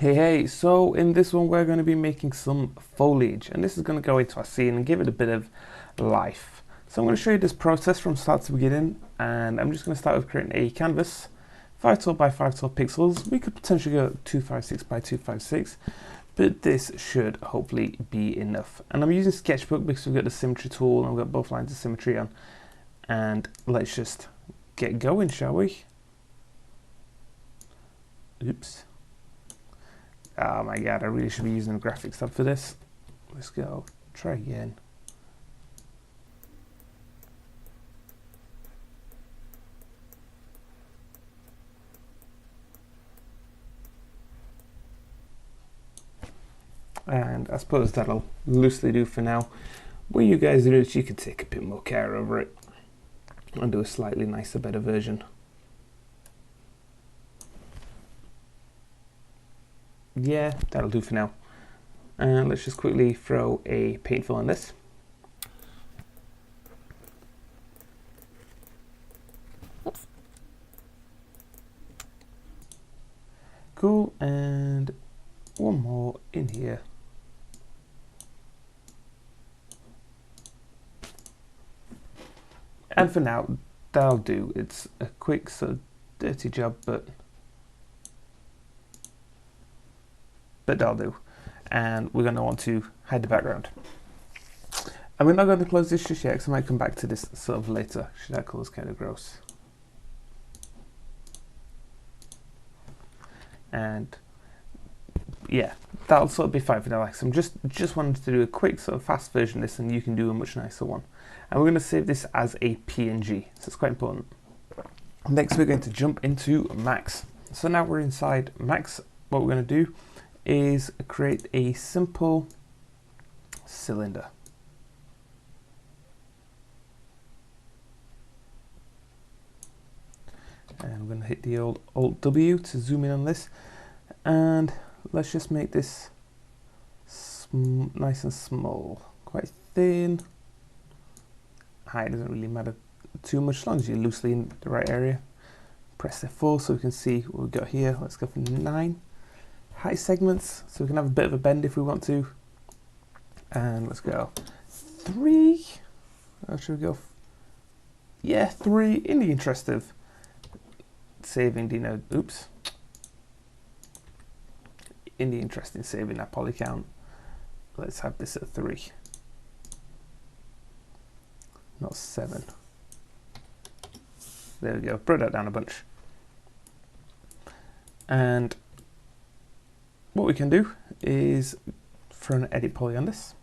Hey, so in this one we're going to be making some foliage, and this is going to go into our scene and give it a bit of life. So I'm going to show you this process from start to beginning, and I'm just going to start with creating a canvas, 512 by 512 pixels. We could potentially go 256 by 256, but this should hopefully be enough. And I'm using Sketchbook because we've got the symmetry tool and we've got both lines of symmetry on. And let's just get going, shall we? Oops. Oh my god, I really should be using the graphics tab for this. Let's go. Try again. And I suppose that'll loosely do for now. What you guys do is you can take a bit more care over it and do a slightly nicer, better version. Yeah, that'll do for now. And let's just quickly throw a paint fill on this. Oops. Cool, and one more in here. And for now, that'll do. It's a quick, sort of dirty job, but that'll do. And we're going to want to hide the background. And we're not going to close this just yet, because I might come back to this sort of later. Actually, that colour's kind of gross. And yeah, that'll sort of be fine for now. Like, so I'm just wanted to do a quick sort of fast version of this, and you can do a much nicer one. And we're going to save this as a PNG, so it's quite important. Next, we're going to jump into Max. So now we're inside Max. What we're going to do is create a simple cylinder. And we're going to hit the old Alt W to zoom in on this, and let's just make this nice and small, quite thin. Height doesn't really matter too much as long as you're loosely in the right area. Press F4 so we can see what we've got here. Let's go for 9 height segments so we can have a bit of a bend if we want to. And let's go 3. Should we go? Yeah, 3 in the interest of saving the node. Oops. In the interest in saving that poly count, let's have this at 3. Not 7. There we go. Brought that down a bunch. And what we can do is throw an edit poly on this.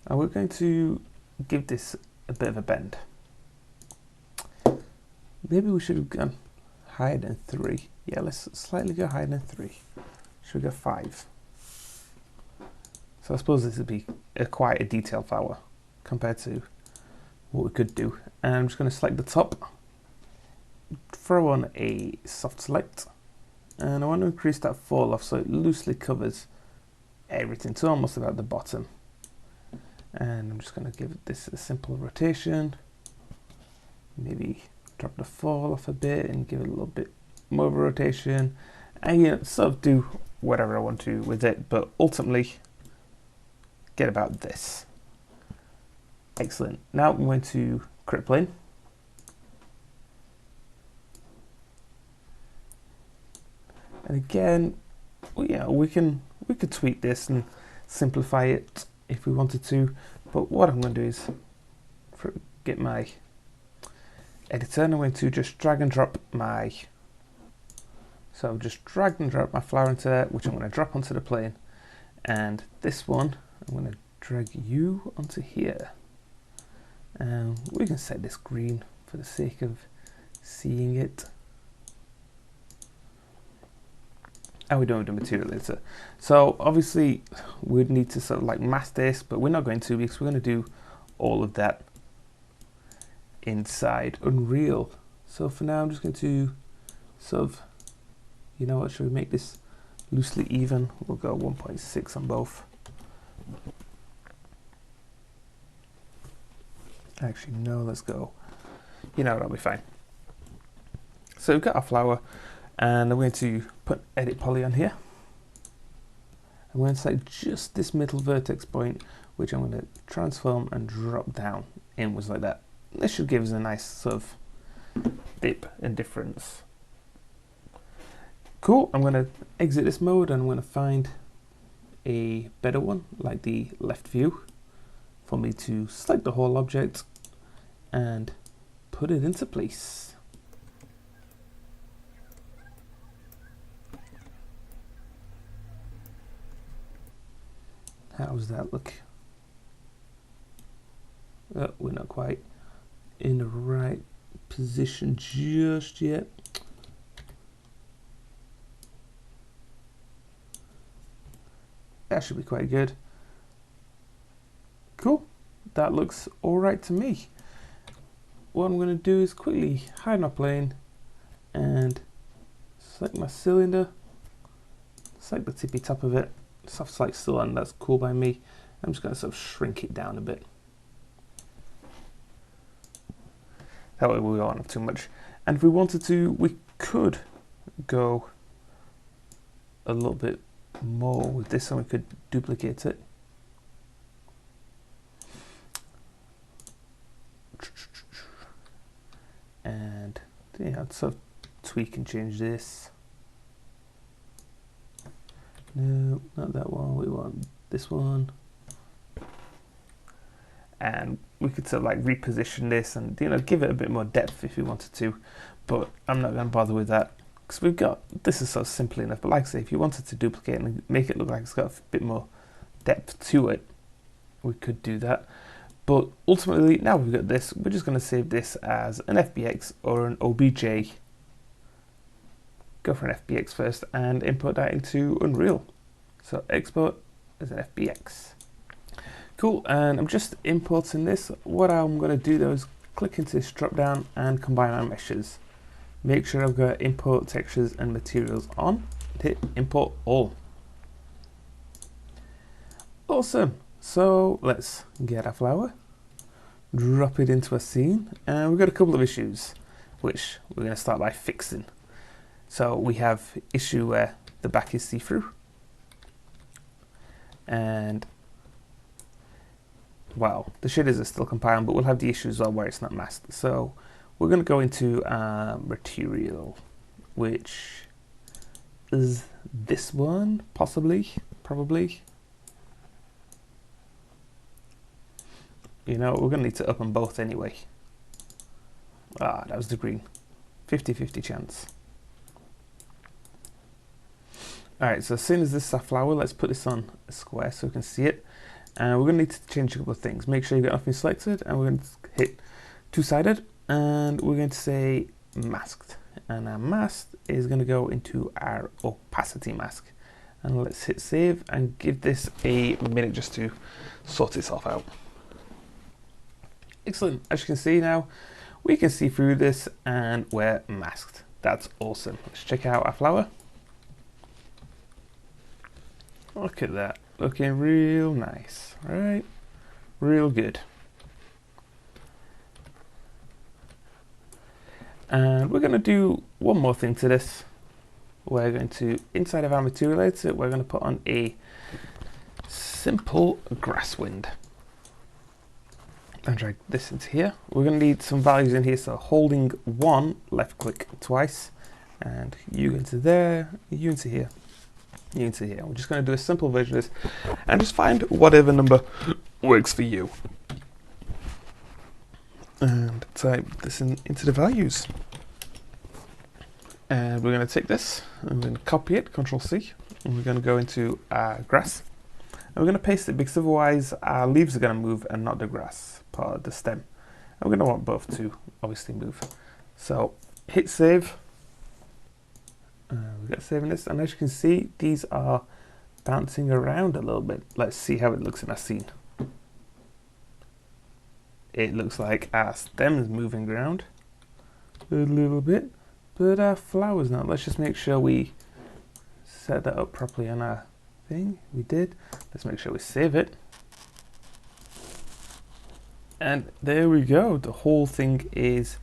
And we're going to give this a bit of a bend. Maybe we should have gone higher than 3. Yeah, let's slightly go higher than 3. Should we go 5? So I suppose this would be quite a detailed flower compared to what we could do. And I'm just going to select the top, throw on a soft select, and I want to increase that fall off so it loosely covers everything to almost about the bottom. And I'm just going to give this a simple rotation, maybe drop the fall off a bit and give it a little bit more of a rotation, and you know, sort of do whatever I want to with it, but ultimately get about this. Excellent. Now I'm going to create plane. And again, well, yeah, we could tweak this and simplify it if we wanted to, but what I'm going to do is get my editor, and I'm going to just drag and drop my, so just drag and drop my flower into there, which I'm going to drop onto the plane, and this one I'm going to drag you onto here. We can set this green for the sake of seeing it. And we don't have the material editor. So obviously we'd need to sort of like mask this, but we're not going to, because we're going to do all of that inside Unreal. So for now I'm just going to sort of, you know what, should we make this loosely even? We'll go 1.6 on both. Actually, no, let's go. You know, that'll be fine. So we've got our flower, and I'm going to put edit poly on here. I'm going to select just this middle vertex point, which I'm going to transform and drop down inwards like that. This should give us a nice sort of dip and difference. Cool, I'm going to exit this mode and I'm going to find a better one, like the left view, for me to select the whole object and put it into place. How does that look? Oh, we're not quite in the right position just yet. That should be quite good. Cool, that looks all right to me. What I'm going to do is quickly hide my plane and select my cylinder, select the tippy top of it, soft select still on, that's cool by me. I'm just going to sort of shrink it down a bit. That way we don't have too much. And if we wanted to, we could go a little bit more with this and we could duplicate it. And yeah, sort of tweak and change this. No, not that one, we want this one. And we could sort of like reposition this and, you know, give it a bit more depth if we wanted to, but I'm not going to bother with that because we've got, this is so simple enough. But like I say, if you wanted to duplicate and make it look like it's got a bit more depth to it, we could do that. But ultimately, now we've got this, we're just going to save this as an FBX or an OBJ. Go for an FBX first and import that into Unreal. So export as an FBX. Cool, and I'm just importing this. What I'm going to do though is click into this drop down and combine our meshes. Make sure I've got import textures and materials on. Hit import all. Awesome. So let's get our flower, drop it into a scene, and we've got a couple of issues which we're going to start by fixing. So we have issue where the back is see-through, and well, the shaders are still compiling, but we'll have the issue as well where it's not masked. So we're going to go into material, which is this one, possibly, probably. You know, we're going to need to open both anyway. Ah, that was the green. 50-50 chance. Alright, so as soon as this is our flower, let's put this on a square so we can see it. And we're going to need to change a couple of things. Make sure you've got nothing selected, and we're going to hit two-sided, and we're going to say masked. And our masked is going to go into our opacity mask. And let's hit save and give this a minute just to sort itself out. Excellent. As you can see now, we can see through this and we're masked. That's awesome. Let's check out our flower. Look at that. Looking real nice, right? Real good. And we're going to do one more thing to this. We're going to, inside of our material editor, we're going to put on a simple grass wind. And drag this into here. We're going to need some values in here, so holding one, left click twice, and you into there, you into here, you into here. We're just going to do a simple version of this and just find whatever number works for you. And type this into the values. And we're going to take this and we're going to copy it, Control C, and we're going to go into our grass. And we're going to paste it because otherwise our leaves are going to move and not the grass part of the stem. And we're going to want both to obviously move. So hit save. We've got saving this, and as you can see, these are bouncing around a little bit. Let's see how it looks in our scene. It looks like our stem is moving around a little bit, but our flower's not. Let's just make sure we set that up properly on our thing. We did. Let's make sure we save it. And there we go. The whole thing is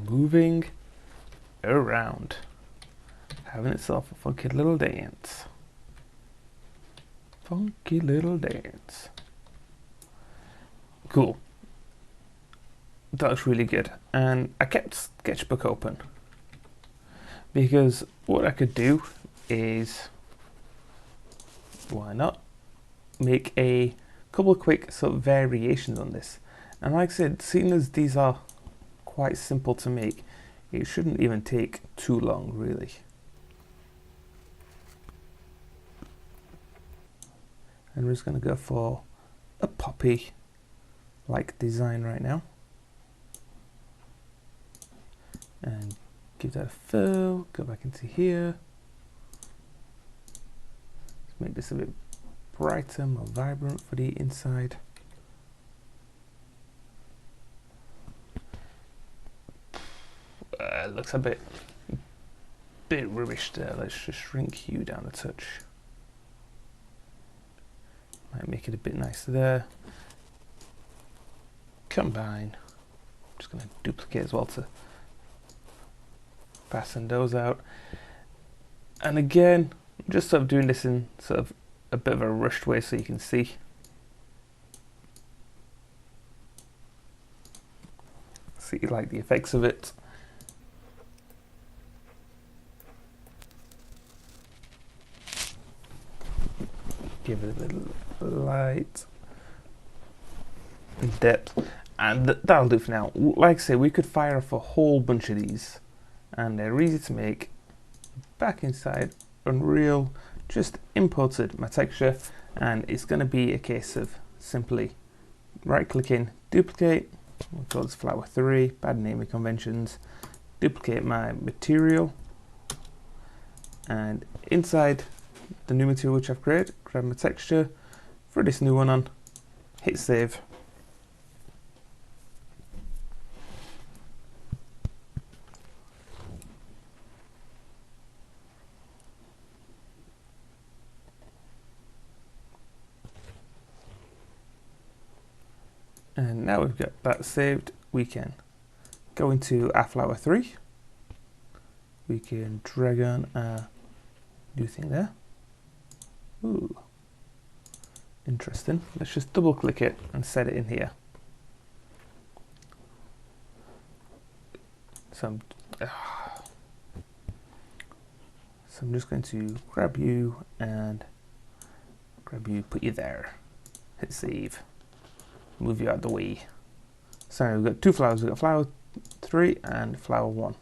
moving around, having itself a funky little dance. Funky little dance. Cool. That looks really good. And I kept Sketchbook open because what I could do is, why not, make a couple of quick sort of variations on this. And like I said, seeing as these are quite simple to make, it shouldn't even take too long, really. And we're just going to go for a poppy-like design right now. And give that a fill, go back into here. Let's make this a bit brighter, more vibrant for the inside. Looks a bit rubbish there. Let's just shrink hue down a touch. Might make it a bit nicer there. Combine. I'm just going to duplicate as well to fasten those out. And again, I'm just sort of doing this in sort of a bit of a rushed way so you can see. See like the effects of it. Give it a bit of light and depth, and that'll do for now. Like I say, we could fire off a whole bunch of these, and they're easy to make. Back inside Unreal, just imported my texture, and it's going to be a case of simply right clicking, duplicate, we'll call this flower 3, bad naming conventions, duplicate my material, and inside the new material which I've created, grab my texture, throw this new one on, hit save. And now we've got that saved, we can go into our flower 3. We can drag on our new thing there. Ooh, interesting. Let's just double click it and set it in here. So I'm just going to grab you and put you there. Hit save. Move you out of the way. So we've got two flowers. We've got flower 3 and flower 1.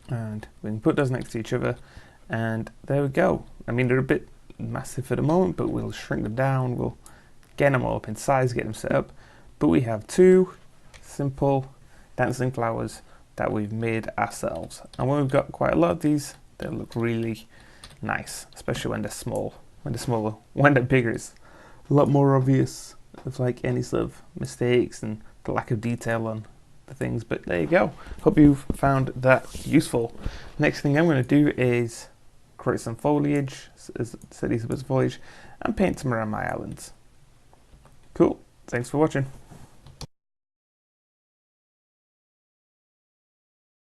And we can put those next to each other. And there we go. I mean, they're a bit massive for the moment, but we'll shrink them down. We'll get them all up in size, get them set up. But we have two simple dancing flowers that we've made ourselves. And when we've got quite a lot of these, they look really nice, especially when they're small. When they're smaller, when they're bigger, it's a lot more obvious of like any sort of mistakes and the lack of detail on the things. But there you go. Hope you've found that useful. Next thing I'm going to do is create some foliage, as said, foliage, and paint some around my islands. Cool. Thanks for watching.